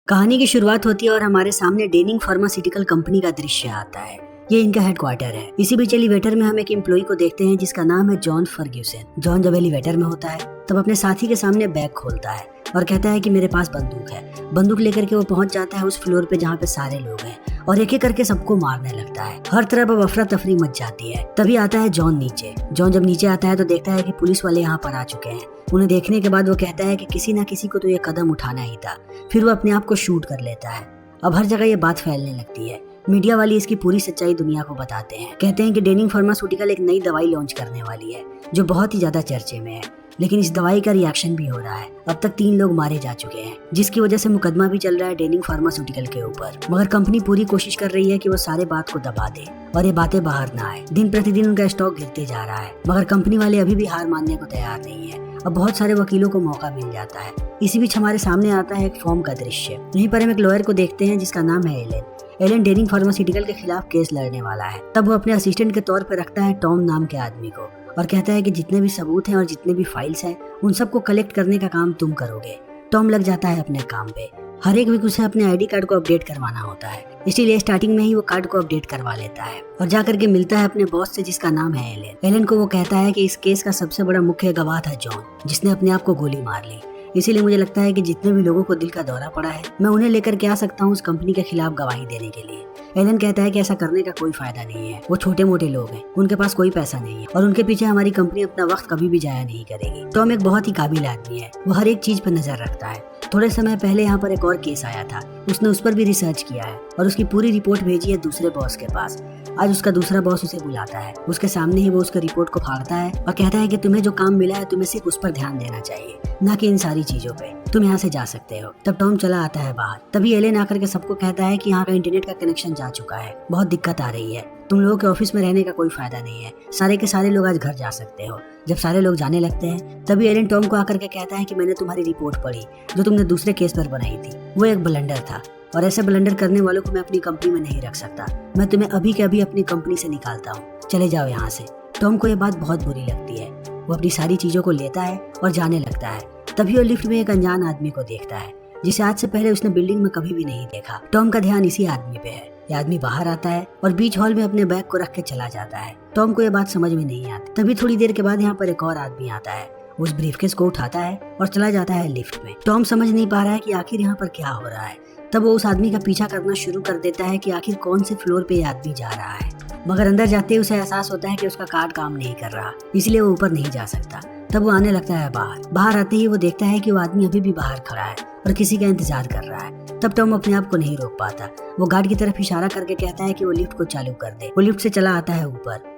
कहानी की शुरुआत होती है और हमारे सामने डेनिंग फार्मास्यूटिकल कंपनी का दृश्य आता है। ये इनका हेडक्वार्टर है। इसी बीच एलिवेटर में हम एक एम्प्लॉय को देखते हैं जिसका नाम है जॉन फर्ग्यूसन। जॉन जब एलिवेटर में होता है तब अपने साथी के सामने बैग खोलता है और कहता है कि मेरे पास बंदूक है। बंदूक लेकर के वो पहुंच जाता है उस फ्लोर पे जहाँ पे सारे लोग हैं और एक एक करके सबको मारने लगता है। हर तरफ अब अफरा तफरी मच जाती है। तभी आता है जॉन नीचे। जॉन जब नीचे आता है तो देखता है कि पुलिस वाले यहाँ पर आ चुके हैं। उन्हें देखने के बाद वो कहता है कि किसी ना किसी को तो ये कदम उठाना ही था। फिर वो अपने आप को शूट कर लेता है। अब हर जगह ये बात फैलने लगती है। मीडिया वाली इसकी पूरी सच्चाई दुनिया को बताते हैं। कहते हैं कि डेनिंग फार्मास्यूटिकल एक नई दवाई लॉन्च करने वाली है जो बहुत ही ज्यादा चर्चे में है, लेकिन इस दवाई का रिएक्शन भी हो रहा है। अब तक 3 लोग मारे जा चुके हैं, जिसकी वजह से मुकदमा भी चल रहा है डेनिंग फार्मास्यूटिकल के ऊपर। मगर कंपनी पूरी कोशिश कर रही है कि वो सारे बात को दबा दे और ये बातें बाहर ना आए। दिन प्रतिदिन उनका स्टॉक गिरते जा रहा है, मगर कंपनी वाले अभी भी हार मानने को तैयार नहीं है। अब बहुत सारे वकीलों को मौका मिल जाता है। इसी बीच हमारे सामने आता है एक फॉर्म का दृश्य। यहीं पर हम एक लॉयर को देखते हैं जिसका नाम है एलन। एलन डेनिंग फार्मास्यूटिकल के खिलाफ केस लड़ने वाला है। तब वो अपने असिस्टेंट के तौर पर रखता है टॉम नाम के आदमी को और कहता है कि जितने भी सबूत हैं और जितने भी फाइल्स हैं उन सबको कलेक्ट करने का काम तुम करोगे। टॉम लग जाता है अपने काम पे। हर एक वीक उसे अपने आईडी कार्ड को अपडेट करवाना होता है, इसीलिए स्टार्टिंग में ही वो कार्ड को अपडेट करवा लेता है और जाकर के मिलता है अपने बॉस से जिसका नाम है एलन। एलन को वो कहता है कि इस केस का सबसे बड़ा मुख्य गवाह था जॉन, जिसने अपने आप को गोली मार ली। इसीलिए मुझे लगता है कि जितने भी लोगों को दिल का दौरा पड़ा है मैं उन्हें लेकर के आ सकता हूँ उस कंपनी के खिलाफ गवाही देने के लिए। एलन कहता है कि ऐसा करने का कोई फायदा नहीं है। वो छोटे मोटे लोग हैं, उनके पास कोई पैसा नहीं है और उनके पीछे हमारी कंपनी अपना वक्त कभी भी जाया नहीं करेगी। टॉम एक बहुत ही काबिल आदमी है। वो हर एक चीज पर नजर रखता है। थोड़े समय पहले यहाँ पर एक और केस आया था, उसने उस पर भी रिसर्च किया है और उसकी पूरी रिपोर्ट भेजी है दूसरे बॉस के पास। आज उसका दूसरा बॉस उसे बुलाता है। उसके सामने ही वो उसका रिपोर्ट को फाड़ता है और कहता है कि तुम्हें जो काम मिला है तुम्हें सिर्फ उस पर ध्यान देना चाहिए, ना कि इन सारी चीजों पे। तुम यहाँ से जा सकते हो। तब टॉम चला आता है बाहर। तभी एलन आकर के सबको कहता है कि यहाँ का इंटरनेट का कनेक्शन जा चुका है, बहुत दिक्कत आ रही है। तुम लोगों के ऑफिस में रहने का कोई फायदा नहीं है। सारे के सारे लोग आज घर जा सकते हो। जब सारे लोग जाने लगते हैं तभी एलन टॉम को आकर के कहता है कि मैंने तुम्हारी रिपोर्ट पढ़ी जो तुमने दूसरे केस पर बनाई थी। वो एक ब्लंडर था और ऐसे ब्लंडर करने वालों को मैं अपनी कंपनी में नहीं रख सकता। मैं तुम्हें अभी के अभी अपनी कंपनी से निकालता हूँ, चले जाओ यहाँ से। टॉम को यह बात बहुत बुरी लगती है। वो अपनी सारी चीजों को लेता है और जाने लगता है। तभी वो लिफ्ट में एक अनजान आदमी को देखता है जिसे आज से पहले उसने बिल्डिंग में कभी भी नहीं देखा। टॉम का ध्यान इसी आदमी पे है। यह आदमी बाहर आता है और बीच हॉल में अपने बैग को रख के चला जाता है। टॉम को यह बात समझ में नहीं आती। तभी थोड़ी देर के बाद यहाँ पर एक और आदमी आता है। उस ब्रीफकेस को उठाता है और चला जाता है लिफ्ट में। टॉम समझ नहीं पा रहा है कि आखिर यहाँ पर क्या हो रहा है। तब वो उस आदमी का पीछा करना शुरू कर देता है कि आखिर कौन से फ्लोर पे यह आदमी जा रहा है। मगर अंदर जाते ही उसे एहसास होता है कि उसका कार्ड काम नहीं कर रहा, इसलिए वो ऊपर नहीं जा सकता। तब वो आने लगता है बाहर आते ही वो देखता है कि वो आदमी अभी भी बाहर खड़ा है और किसी का इंतजार कर रहा है। तब टॉम अपने आप को नहीं रोक पाता। वो गार्ड की तरफ इशारा करके कहता है कि वो लिफ्ट को चालू कर दे। वो लिफ्ट से चला आता है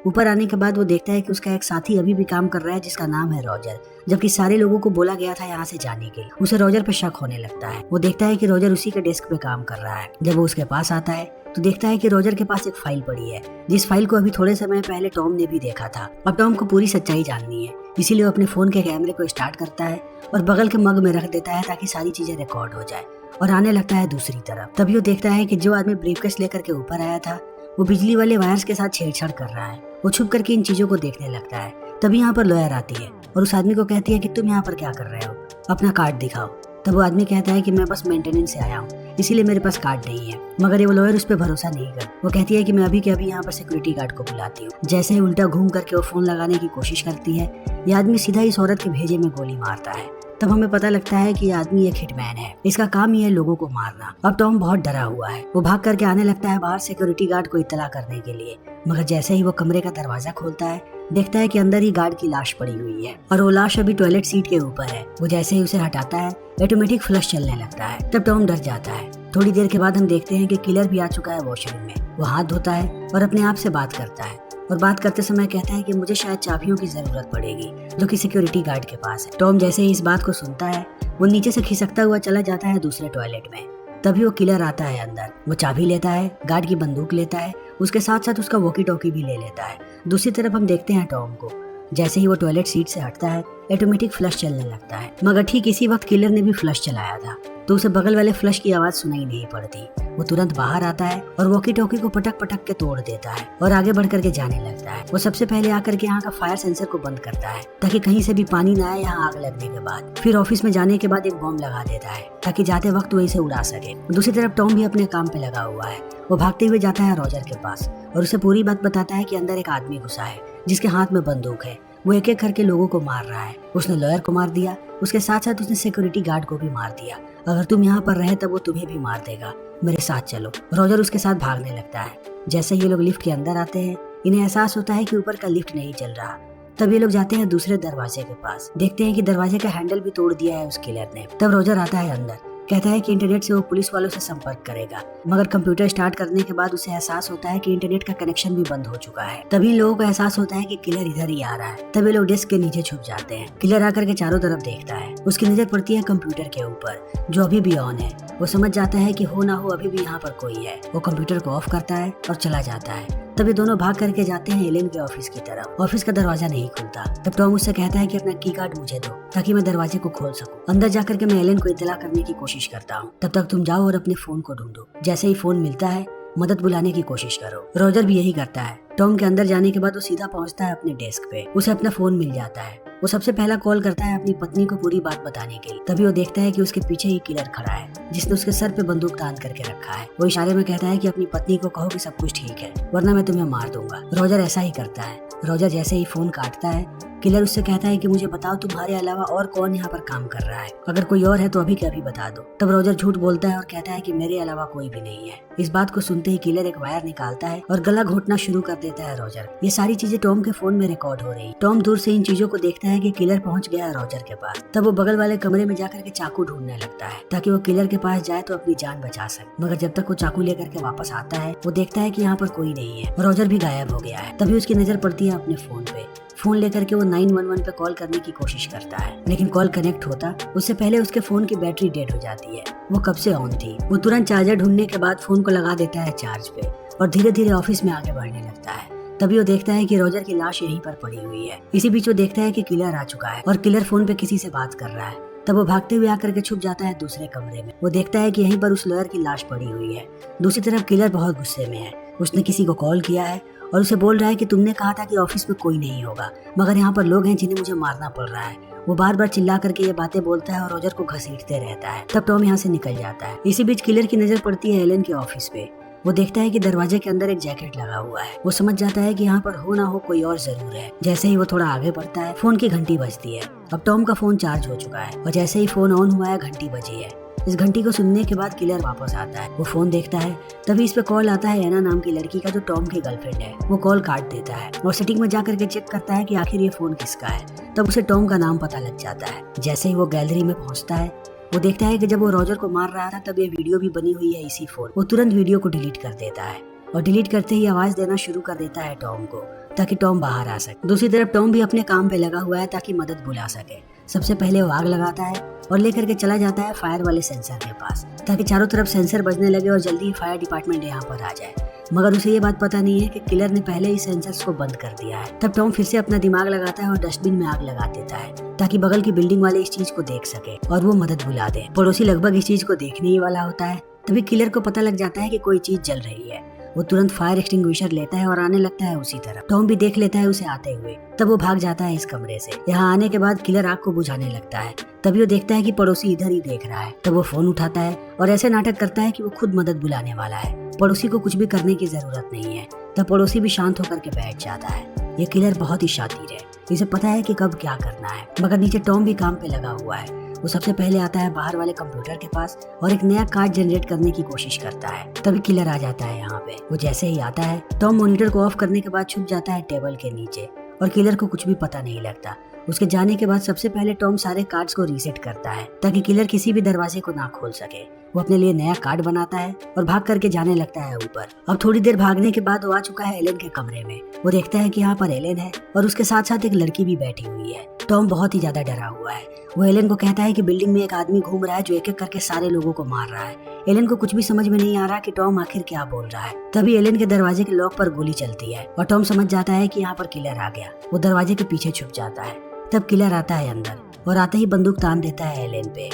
ऊपर आने के बाद वो देखता है कि उसका एक साथी अभी भी काम कर रहा है जिसका नाम है रॉजर, जबकि सारे लोगों को बोला गया था यहाँ से जाने के लिए। उसे रॉजर पर शक होने लगता है। वो देखता है कि रॉजर उसी के डेस्क पे काम कर रहा है। जब वो उसके पास आता है तो देखता है कि रॉजर के पास एक फाइल पड़ी है, जिस फाइल को अभी थोड़े समय पहले टॉम ने भी देखा था। अब टॉम को पूरी सच्चाई जाननी है, इसीलिए वो अपने फोन के कैमरे को स्टार्ट करता है और बगल के मग में रख देता है ताकि सारी चीजें रिकॉर्ड हो जाए और आने लगता है दूसरी तरफ। तभी वो देखता है कि जो आदमी ब्रीफकेस लेकर के ऊपर आया था वो बिजली वाले वायर्स के साथ छेड़छाड़ कर रहा है। वो छुप करके इन चीजों को देखने लगता है। तभी यहाँ पर लॉयर आती है और उस आदमी को कहती है कि तुम यहाँ पर क्या कर रहे हो, अपना कार्ड दिखाओ। तब वो आदमी कहता है कि मैं बस मेंटेनेंस से आया हूँ, इसीलिए मेरे पास कार्ड नहीं है। मगर ये वो लॉयर उस पर भरोसा नहीं कर। वो कहती है कि मैं अभी के अभी यहाँ पर सिक्योरिटी गार्ड को बुलाती हूँ। जैसे ही उल्टा घूम करके वो फोन लगाने की कोशिश करती है, ये आदमी सीधा इस औरत के भेजे में गोली मारता है। तब हमें पता लगता है कि ये आदमी एक हिटमैन है, इसका काम ही है लोगों को मारना। अब टॉम बहुत डरा हुआ है। वो भाग करके आने लगता है बाहर सिक्योरिटी गार्ड को इत्तला करने के लिए। मगर जैसे ही वो कमरे का दरवाजा खोलता है देखता है कि अंदर ही गार्ड की लाश पड़ी हुई है और वो लाश अभी टॉयलेट सीट के ऊपर है। वो जैसे ही उसे हटाता है ऑटोमेटिक फ्लश चलने लगता है। तब टॉम डर जाता है। थोड़ी देर के बाद हम देखते हैं कि किलर भी आ चुका है वॉशरूम में। वो हाथ धोता है और अपने आप से बात करता है और बात करते समय कहता है कि मुझे शायद चाबियों की जरूरत पड़ेगी, जो कि सिक्योरिटी गार्ड के पास है। टॉम जैसे ही इस बात को सुनता है वो नीचे से खिसकता हुआ चला जाता है दूसरे टॉयलेट में। तभी वो किलर आता है अंदर। वो चाबी लेता है, गार्ड की बंदूक लेता है, उसके साथ साथ उसका वॉकी टॉकी भी ले लेता है। दूसरी तरफ हम देखते हैं टॉम को। जैसे ही वो टॉयलेट सीट से हटता है ऑटोमेटिक फ्लश चलने लगता है। मगर ठीक इसी वक्त किलर ने भी फ्लश चलाया था। तो उसे बगल वाले फ्लश की आवाज सुनाई नहीं पड़ती। वो तुरंत बाहर आता है और वॉकी टॉकी को पटक पटक के तोड़ देता है और आगे बढ़ करके जाने लगता है। वो सबसे पहले आकर के यहाँ का फायर सेंसर को बंद करता है ताकि कहीं से भी पानी ना आए यहाँ आग लगने के बाद। फिर ऑफिस में जाने के बाद एक बॉम्ब लगा देता है ताकि जाते वक्त वो इसे उड़ा सके। दूसरी तरफ टॉम भी अपने काम पे लगा हुआ है। वो भागते हुए जाता है रॉजर के पास और उसे पूरी बात बताता है कि अंदर एक आदमी घुसा है जिसके हाथ में बंदूक है। वो एक एक करके लोगों को मार रहा है। उसने लॉयर को मार दिया, उसके साथ साथ उसने सिक्योरिटी गार्ड को भी मार दिया। अगर तुम यहाँ पर रहे तब वो तुम्हें भी मार देगा, मेरे साथ चलो। रॉजर उसके साथ भागने लगता है। जैसे ये लोग लिफ्ट के अंदर आते हैं, इन्हें एहसास होता है कि ऊपर का लिफ्ट नहीं चल रहा। तब ये लोग जाते हैं दूसरे दरवाजे के पास, देखते हैं कि दरवाजे का हैंडल भी तोड़ दिया है उस किलर ने। तब रॉजर आता है अंदर, कहता है कि इंटरनेट से वो पुलिस वालों से संपर्क करेगा, मगर कंप्यूटर स्टार्ट करने के बाद उसे एहसास होता है कि इंटरनेट का कनेक्शन भी बंद हो चुका है। तभी लोगों को एहसास होता है कि किलर इधर ही आ रहा है। तभी लोग डेस्क के नीचे छुप जाते हैं। किलर आकर के चारों तरफ देखता है। उसकी नजर पड़ती है कंप्यूटर के ऊपर जो अभी भी ऑन है। वो समझ जाता है कि हो ना हो अभी भी यहाँ पर कोई है। वो कंप्यूटर को ऑफ करता है और चला जाता है। तभी दोनों भाग करके जाते हैं एलेन के ऑफिस की तरफ। ऑफिस का दरवाजा नहीं खुलता। तब टॉम उससे कहता है कि अपना की कार्ड मुझे दो ताकि मैं दरवाजे को खोल सकूं। अंदर जाकर के मैं एलेन को इत्तला करने की कोशिश करता हूँ। तब तक तुम जाओ और अपने फोन को ढूंढो। जैसे ही फोन मिलता है मदद बुलाने की कोशिश करो। रॉजर भी यही करता है। टॉम के अंदर जाने के बाद वो सीधा पहुंचता है अपने डेस्क पे। उसे अपना फोन मिल जाता है। वो सबसे पहला कॉल करता है अपनी पत्नी को पूरी बात बताने के लिए। तभी वो देखता है कि उसके पीछे ही किलर खड़ा है जिसने उसके सर पे बंदूक तान करके रखा है। वो इशारे में कहता है कि अपनी पत्नी को कहो कि सब कुछ ठीक है वरना मैं तुम्हें मार दूंगा। रॉजर ऐसा ही करता है। रॉजर जैसे ही फोन काटता है, किलर उससे कहता है कि मुझे बताओ तुम्हारे अलावा और कौन यहाँ पर काम कर रहा है, अगर कोई और है तो अभी के अभी बता दो। तब रॉजर झूठ बोलता है और कहता है कि मेरे अलावा कोई भी नहीं है। इस बात को सुनते ही किलर एक वायर निकालता है और गला घोटना शुरू कर देता है रॉजर। ये सारी चीजें टॉम के फोन में रिकॉर्ड हो रही। टॉम दूर से इन चीजों को देखता है कि किलर पहुंच गया है रॉजर के पास। तब वो बगल वाले कमरे में जाकर के चाकू ढूंढने लगता है ताकि वो किलर के पास जाए तो अपनी जान बचा सके। मगर जब तक वो चाकू लेकर के वापस आता है वो देखता है कि यहाँ पर कोई नहीं है। रॉजर भी गायब हो गया है। तभी उसकी नजर पड़ती है अपने फोन पे। फोन लेकर के वो 911 पे कॉल करने की कोशिश करता है, लेकिन कॉल कनेक्ट होता उससे पहले उसके फोन की बैटरी डेड हो जाती है। वो कब से ऑन थी। वो तुरंत चार्जर ढूंढने के बाद फोन को लगा देता है चार्ज पे और धीरे धीरे ऑफिस में आगे बढ़ने लगता है। तभी वो देखता है कि रॉजर की लाश यहीं पर पड़ी हुई है। इसी बीच वो देखता है कि किलर आ चुका है और किलर फोन पे किसी से बात कर रहा है। तब वो भागते हुए आकर के छुप जाता है दूसरे कमरे में। वो देखता है कि यहीं पर उस लॉयर की लाश पड़ी हुई है। दूसरी तरफ किलर बहुत गुस्से में है। उसने किसी को कॉल किया है और उसे बोल रहा है कि तुमने कहा था कि ऑफिस में कोई नहीं होगा, मगर यहाँ पर लोग हैं जिन्हें मुझे मारना पड़ रहा है। वो बार बार चिल्ला करके ये बातें बोलता है और रॉजर को घसीटते रहता है। तब टॉम यहाँ से निकल जाता है। इसी बीच किलर की नजर पड़ती है एलेन के ऑफिस पे। वो देखता है कि दरवाजे के अंदर एक जैकेट लगा हुआ है। वो समझ जाता है कि यहाँ पर हो ना हो कोई और जरूर है। जैसे ही वो थोड़ा आगे बढ़ता है फोन की घंटी बजती है। अब टॉम का फोन चार्ज हो चुका है और जैसे ही फोन ऑन हुआ है घंटी बजी है। इस घंटी को सुनने के बाद किलर वापस आता है। वो फोन देखता है। तभी इस पे कॉल आता है एना नाम की लड़की का जो टॉम की गर्लफ्रेंड है। वो कॉल काट देता है और सेटिंग में जाकर के चेक करता है कि आखिर ये फोन किसका है। तब उसे टॉम का नाम पता लग जाता है। जैसे ही वो गैलरी में पहुंचता है वो देखता है कि जब वो रॉजर को मार रहा था तब ये वीडियो भी बनी हुई है इसी फोन। वो तुरंत वीडियो को डिलीट कर देता है और डिलीट करते ही आवाज देना शुरू कर देता है टॉम को ताकि टॉम बाहर आ सके। दूसरी तरफ टॉम भी अपने काम पे लगा हुआ है ताकि मदद बुला सके। सबसे पहले वो आग लगाता है और लेकर के चला जाता है फायर वाले सेंसर के पास ताकि चारों तरफ सेंसर बजने लगे और जल्दी ही फायर डिपार्टमेंट यहाँ पर आ जाए। मगर उसे ये बात पता नहीं है कि किलर ने पहले ही सेंसर्स को बंद कर दिया है। तब टॉम फिर से अपना दिमाग लगाता है और डस्टबिन में आग लगा देता है ताकि बगल की बिल्डिंग वाले इस चीज को देख सके और वो मदद बुला दे। पड़ोसी लगभग इस चीज को देखने ही वाला होता है। तभी किलर को पता लग जाता है कि कोई चीज जल रही है। वो तुरंत फायर एक्सटिंग्विशर लेता है और आने लगता है उसी तरफ। टॉम भी देख लेता है उसे आते हुए। तब वो भाग जाता है इस कमरे से। यहाँ आने के बाद किलर आग को बुझाने लगता है। तभी वो देखता है कि पड़ोसी इधर ही देख रहा है। तब वो फोन उठाता है और ऐसे नाटक करता है कि वो खुद मदद बुलाने वाला है। पड़ोसी को कुछ भी करने की जरूरत नहीं है। तब पड़ोसी भी शांत होकर के बैठ जाता है। ये किलर बहुत ही शातिर है। इसे पता है कि कब क्या करना है। मगर नीचे टॉम भी काम पे लगा हुआ है। वो सबसे पहले आता है बाहर वाले कंप्यूटर के पास और एक नया कार्ड जनरेट करने की कोशिश करता है। तभी किलर आ जाता है यहाँ पे। वो जैसे ही आता है टॉम मॉनिटर को ऑफ करने के बाद छुप जाता है टेबल के नीचे और किलर को कुछ भी पता नहीं लगता। उसके जाने के बाद सबसे पहले टॉम सारे कार्ड्स को रीसेट करता है ताकि किलर किसी भी दरवाजे को ना खोल सके। वो अपने लिए नया कार्ड बनाता है और भाग करके जाने लगता है ऊपर। अब थोड़ी देर भागने के बाद वो आ चुका है एलेन के कमरे में। वो देखता है कि यहाँ पर एलेन है और उसके साथ साथ एक लड़की भी बैठी हुई है। टॉम बहुत ही ज्यादा डरा हुआ है। वो एलेन को कहता है कि बिल्डिंग में एक आदमी घूम रहा है जो एक एक करके सारे लोगों को मार रहा है। एलेन को कुछ भी समझ में नहीं आ रहा कि टॉम आखिर क्या बोल रहा है। तभी एलेन के दरवाजे के लॉक पर गोली चलती है और टॉम समझ जाता है कि यहाँ पर किलर आ गया। वो दरवाजे के पीछे छुप जाता है। तब किलर आता है अंदर और आते ही बंदूक तान देता है एलेन पे।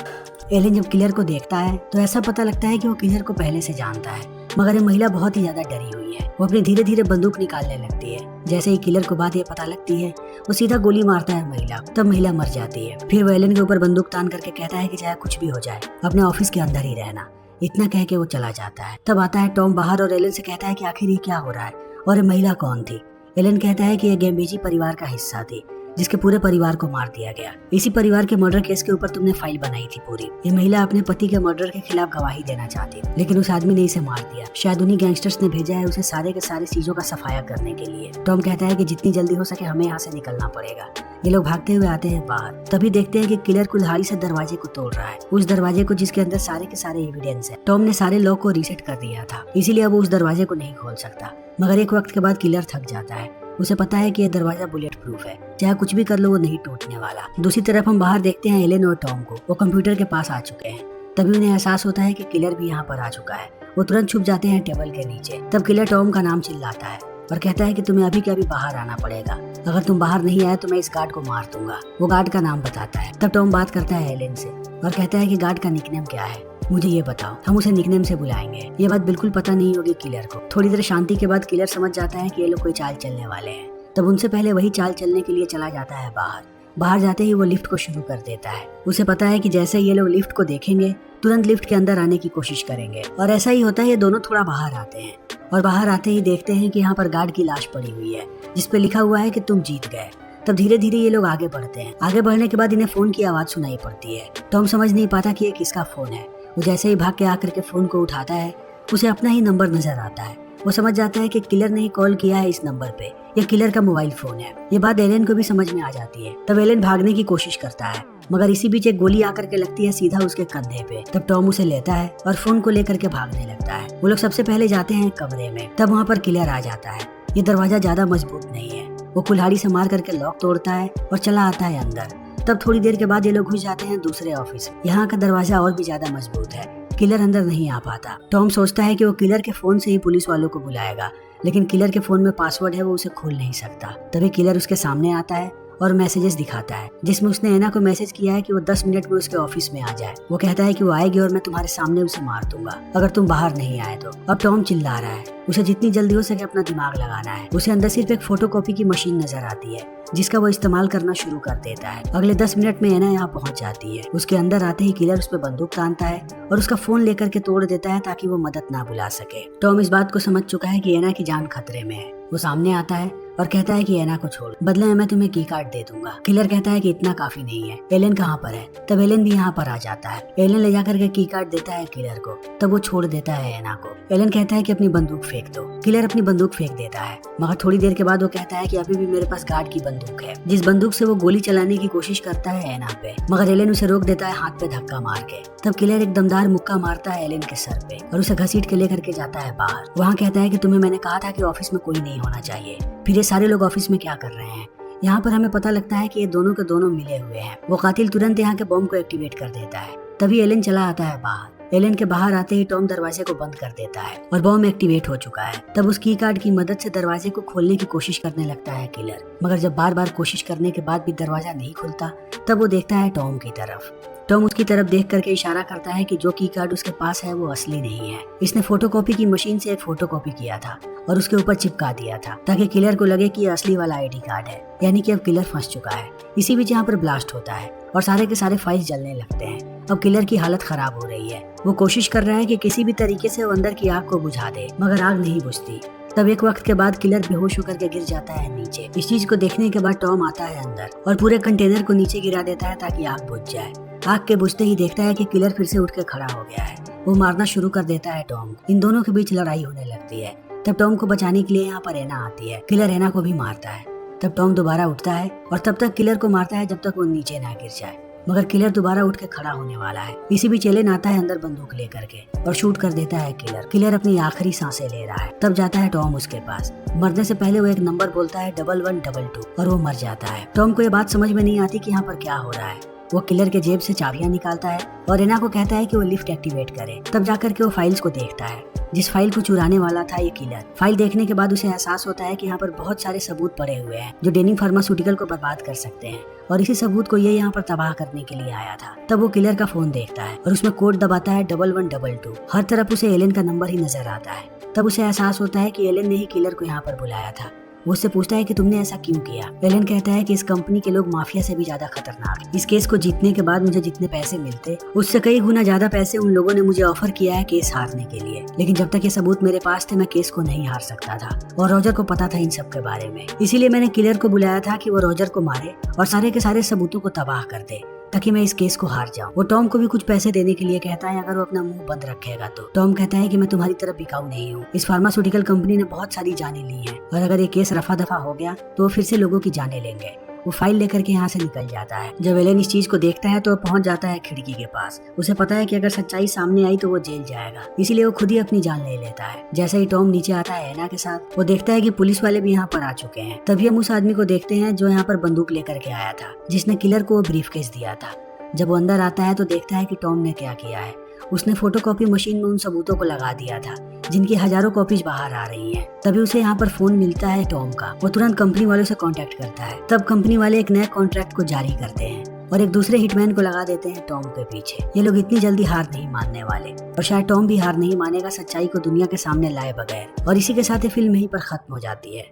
एलन जब किलर को देखता है तो ऐसा पता लगता है कि वो किलर को पहले से जानता है, मगर ये महिला बहुत ही ज्यादा डरी हुई है। वो अपनी धीरे धीरे बंदूक निकालने लगती है। जैसे ही किलर को बात ये पता लगती है वो सीधा गोली मारता है महिला, तब महिला मर जाती है। फिर वो एलन के ऊपर बंदूक तान करके कहता है कि चाहे कुछ भी हो जाए अपने ऑफिस के अंदर ही रहना। इतना कह के वो चला जाता है। तब आता है टॉम बाहर और एलन से कहता है कि आखिर ये क्या हो रहा है और ये महिला कौन थी। एलन कहता है कि ये गैम्बेजी परिवार का हिस्सा थी जिसके पूरे परिवार को मार दिया गया। इसी परिवार के मर्डर केस के ऊपर तुमने फाइल बनाई थी पूरी। ये महिला अपने पति के मर्डर के खिलाफ गवाही देना चाहती लेकिन उस आदमी ने इसे मार दिया। शायद उन्हीं गैंगस्टर्स ने भेजा है उसे सारे के सारे चीजों का सफाया करने के लिए। टॉम कहता है कि जितनी जल्दी हो सके हमें यहाँ से निकलना पड़ेगा। ये लोग भागते हुए आते हैं बाहर। तभी देखते हैं कि किलर कुल्हाड़ी से दरवाजे को तोड़ रहा है, उस दरवाजे को जिसके अंदर सारे के सारे एविडेंस है। टॉम ने सारे लॉक को रीसेट कर दिया था, इसीलिए अब वो उस दरवाजे को नहीं खोल सकता। मगर एक वक्त के बाद किलर थक जाता है। उसे पता है कि यह दरवाजा बुलेट प्रूफ है, चाहे कुछ भी कर लो वो नहीं टूटने वाला। दूसरी तरफ हम बाहर देखते हैं एलन और टॉम को। वो कंप्यूटर के पास आ चुके हैं। तभी उन्हें एहसास होता है कि किलर भी यहाँ पर आ चुका है। वो तुरंत छुप जाते हैं टेबल के नीचे। तब किलर टॉम का नाम चिल्लाता है और कहता है कि तुम्हें अभी के अभी बाहर आना पड़ेगा। अगर तुम बाहर नहीं आए तो मैं इस गार्ड को मार दूंगा। वो गार्ड का नाम बताता है। तब टॉम बात करता है एलन से और कहता है कि गार्ड का निकनेम क्या है, मुझे ये बताओ, हम उसे निकनेम से बुलाएंगे। ये बात बिल्कुल पता नहीं होगी किलर को। थोड़ी देर शांति के बाद किलर समझ जाता है कि ये लोग कोई चाल चलने वाले हैं। तब उनसे पहले वही चाल चलने के लिए चला जाता है बाहर। बाहर जाते ही वो लिफ्ट को शुरू कर देता है। उसे पता है कि जैसे ये लोग लिफ्ट को देखेंगे तुरंत लिफ्ट के अंदर आने की कोशिश करेंगे और ऐसा ही होता है। ये दोनों थोड़ा बाहर आते हैं और बाहर आते ही देखते हैं कि यहाँ पर गार्ड की लाश पड़ी हुई है जिसपे लिखा हुआ है कि तुम जीत गए। तब धीरे धीरे ये लोग आगे बढ़ते हैं। आगे बढ़ने के बाद इन्हें फोन की आवाज सुनाई पड़ती है। टॉम समझ नहीं पाता कि ये किसका फोन है। वो जैसे ही भाग के आकर के फोन को उठाता है उसे अपना ही नंबर नजर आता है। वो समझ जाता है कि किलर ने ही कॉल किया है इस नंबर पे, ये किलर का मोबाइल फोन है। ये बात एलन को भी समझ में आ जाती है। तब एलन भागने की कोशिश करता है मगर इसी बीच एक गोली आकर के लगती है सीधा उसके कंधे पे। तब टॉम उसे लेता है और फोन को लेकर के भागने लगता है। वो लोग सबसे पहले जाते हैं कमरे में। तब वहाँ पर किलर आ जाता है। ये दरवाजा ज्यादा मजबूत नहीं है। वो कुल्हाड़ी से मार करके लॉक तोड़ता है और चला आता है अंदर। तब थोड़ी देर के बाद ये लोग घुस जाते हैं दूसरे ऑफिस। यहाँ का दरवाजा और भी ज्यादा मजबूत है। किलर अंदर नहीं आ पाता। टॉम सोचता है कि वो किलर के फोन से ही पुलिस वालों को बुलाएगा, लेकिन किलर के फोन में पासवर्ड है, वो उसे खोल नहीं सकता। तभी किलर उसके सामने आता है और मैसेजेस दिखाता है जिसमें उसने एना को मैसेज किया है कि वो 10 मिनट में उसके ऑफिस में आ जाए। वो कहता है कि वो आएगी और मैं तुम्हारे सामने उसे मार दूंगा अगर तुम बाहर नहीं आए तो। अब टॉम चिल्ला रहा है। उसे जितनी जल्दी हो सके अपना दिमाग लगाना है। उसे अंदर सिर्फ एक फोटोकॉपी की मशीन नजर आती है जिसका वो इस्तेमाल करना शुरू कर देता है। अगले 10 मिनट में एना यहाँ पहुँच जाती है। उसके अंदर आते ही किलर उस पर बंदूक तानता है और उसका फोन लेकर के तोड़ देता है ताकि वो मदद ना बुला सके। टॉम इस बात को समझ चुका है कि एना की जान खतरे में है। वो सामने आता है और कहता है कि एना को छोड़, बदले में मैं तुम्हें की कार्ड दे दूंगा। किलर कहता है कि इतना काफी नहीं है, एलन कहाँ पर है। तब एलन भी यहाँ पर आ जाता है। एलन ले जाकर के की कार्ड देता है किलर को। तब वो छोड़ देता है एना को। एलन कहता है कि अपनी बंदूक फेंक दो। किलर अपनी बंदूक फेंक देता है मगर थोड़ी देर के बाद वो कहता है कि अभी भी मेरे पास गार्ड की बंदूक है, जिस बंदूक से वो गोली चलाने की कोशिश करता है एना पे। मगर एलन उसे रोक देता है हाथ पे धक्का मार के। तब किलर एक दमदार मुक्का मारता है एलन के सर पे और उसे घसीट के लेकर के जाता है बाहर। वहाँ कहता है कि तुम्हें मैंने कहा था कि ऑफिस में कोई नहीं होना चाहिए। फिर ये सारे लोग ऑफिस में क्या कर रहे हैं। यहाँ पर हमें पता लगता है कि ये दोनों के दोनों मिले हुए हैं। वो कातिल तुरंत यहाँ के बॉम्ब को एक्टिवेट कर देता है। तभी एलन चला आता है बाहर। एलन के बाहर आते ही टॉम दरवाजे को बंद कर देता है और बॉम्ब एक्टिवेट हो चुका है। तब उस की कार्ड की मदद से दरवाजे को खोलने की कोशिश करने लगता है किलर। मगर जब बार बार कोशिश करने के बाद भी दरवाजा नहीं खुलता तब वो देखता है टॉम की तरफ। टॉम उसकी तरफ देख करके इशारा करता है कि जो की कार्ड उसके पास है वो असली नहीं है। इसने फोटोकॉपी की मशीन से एक फोटोकॉपी किया था और उसके ऊपर चिपका दिया था ताकि किलर को लगे कि ये असली वाला आईडी कार्ड है। यानी कि अब किलर फंस चुका है। इसी बीच यहाँ पर ब्लास्ट होता है और सारे के सारे फाइल्स जलने लगते हैं। अब किलर की हालत खराब हो रही है। वो कोशिश कर रहा है कि किसी भी तरीके से वो अंदर की आग को बुझा दे मगर आग नहीं बुझती। तब एक वक्त के बाद किलर बेहोश होकर के गिर जाता है नीचे। इस चीज को देखने के बाद टॉम आता है अंदर और पूरे कंटेनर को नीचे गिरा देता है ताकि आग बुझ जाए। आग के बुझते ही देखता है कि किलर फिर से उठ के खड़ा हो गया है। वो मारना शुरू कर देता है टॉम। इन दोनों के बीच लड़ाई होने लगती है। तब टॉम को बचाने के लिए यहाँ पर एना आती है। किलर एना को भी मारता है। तब टॉम दोबारा उठता है और तब तक किलर को मारता है जब तक वो नीचे ना गिर जाए। मगर किलर दोबारा उठ के खड़ा होने वाला है। इसी बीच एलन आता है अंदर बंदूक लेकर के और शूट कर देता है किलर। किलर अपनी आखिरी सांसें ले रहा है। तब जाता है टॉम उसके पास। मरने से पहले वो एक नंबर बोलता है 1122 और वो मर जाता है। टॉम को ये बात समझ में नहीं आती कि यहाँ पर क्या हो रहा है। वो किलर के जेब से चाबियां निकालता है और एना को कहता है कि वो लिफ्ट एक्टिवेट करे। तब जाकर के वो फाइल्स को देखता है जिस फाइल को चुराने वाला था ये किलर। फाइल देखने के बाद उसे एहसास होता है कि यहाँ पर बहुत सारे सबूत पड़े हुए हैं जो डेनिंग फार्मास्यूटिकल को बर्बाद कर सकते हैं और इसी सबूत को ये यहाँ पर तबाह करने के लिए आया था। तब वो किलर का फोन देखता है और उसमें कोड दबाता है 1122। हर तरफ उसे एलन का नंबर ही नजर आता है। तब उसे एहसास होता है कि एलन ने ही किलर को यहाँ पर बुलाया था। वो उससे पूछता है कि तुमने ऐसा क्यों किया। एलन कहता है कि इस कंपनी के लोग माफिया से भी ज्यादा खतरनाक हैं। इस केस को जीतने के बाद मुझे जितने पैसे मिलते उससे कई गुना ज्यादा पैसे उन लोगों ने मुझे ऑफर किया है केस हारने के लिए, लेकिन जब तक ये सबूत मेरे पास थे मैं केस को नहीं हार सकता था और रॉजर को पता था इन सब के बारे में। इसीलिए मैंने किलर को बुलाया था कि वो रॉजर को मारे और सारे के सारे सबूतों को तबाह कर दे ताकि मैं इस केस को हार जाऊं। वो टॉम को भी कुछ पैसे देने के लिए कहता है अगर वो अपना मुंह बंद रखेगा तो। टॉम कहता है कि मैं तुम्हारी तरफ बिकाऊ नहीं हूँ। इस फार्मास्यूटिकल कंपनी ने बहुत सारी जानें ली हैं और अगर ये केस रफा दफा हो गया तो वो फिर से लोगों की जानें लेंगे। वो फाइल लेकर के यहाँ से निकल जाता है। जब एलन इस चीज को देखता है तो वो पहुंच जाता है खिड़की के पास। उसे पता है कि अगर सच्चाई सामने आई तो वो जेल जाएगा, इसीलिए वो खुद ही अपनी जान ले लेता है। जैसे ही टॉम नीचे आता है एना के साथ, वो देखता है कि पुलिस वाले भी यहाँ पर आ चुके हैं। तभी हम उस आदमी को देखते हैं जो यहाँ पर बंदूक लेकर के आया था, जिसने किलर को वो ब्रीफकेस दिया था। जब वो अंदर आता है तो देखता है कि टॉम ने क्या किया है। उसने फोटोकॉपी मशीन में उन सबूतों को लगा दिया था जिनकी हजारों कॉपीज बाहर आ रही हैं। तभी उसे यहाँ पर फोन मिलता है टॉम का। वो तुरंत कंपनी वालों से कांटेक्ट करता है। तब कंपनी वाले एक नए कॉन्ट्रैक्ट को जारी करते हैं और एक दूसरे हिटमैन को लगा देते हैं टॉम के पीछे। ये लोग इतनी जल्दी हार नहीं मानने वाले और शायद टॉम भी हार नहीं मानेगा सच्चाई को दुनिया के सामने लाए बगैर। और इसी के साथ ये फिल्म यहीं पर खत्म हो जाती है।